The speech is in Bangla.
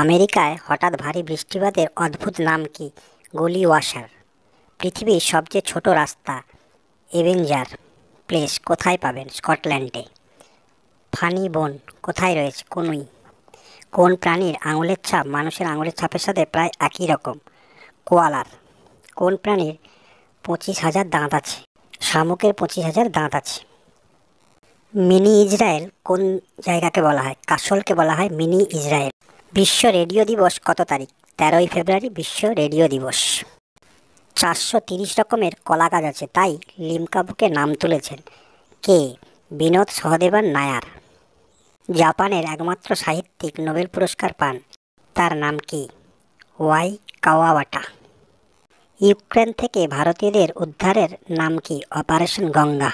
আমেরিকায় হঠাৎ ভারী বৃষ্টিপাতের অদ্ভুত নাম কি? গলি ওয়াশার। পৃথিবীর সবচেয়ে ছোট রাস্তা এভেঞ্জার প্লেস কোথায় পাবেন? স্কটল্যান্ডে। ফানি বোন কোথায় রয়েছে? কনুই। কোন প্রাণীর আঙুলের ছাপ মানুষের আঙুলের ছাপের সাথে প্রায় একই রকম? কোয়ালার। কোন প্রাণীর 25,000 দাঁত আছে? শামুকের 25,000 দাঁত আছে। মিনি ইসরায়েল কোন জায়গাকে বলা হয়? কাসলকে বলা হয় মিনি ইসরায়েল। বিশ্ব রেডিও দিবস কত তারিখ? 13ই ফেব্রুয়ারি বিশ্ব রেডিও দিবস। 430 রকমের কলা গাছ আছে, তাই লিমকা বুকে নাম তুলেছেন কে? বিনোদ সহদেবন নায়ার। জাপানের একমাত্র সাহিত্যিক নোবেল পুরস্কার পান, তার নাম কি? ওয়াই কাওয়াবাটা। ইউক্রেন থেকে ভারতীয়দের উদ্ধারের নাম কি? অপারেশন গঙ্গা।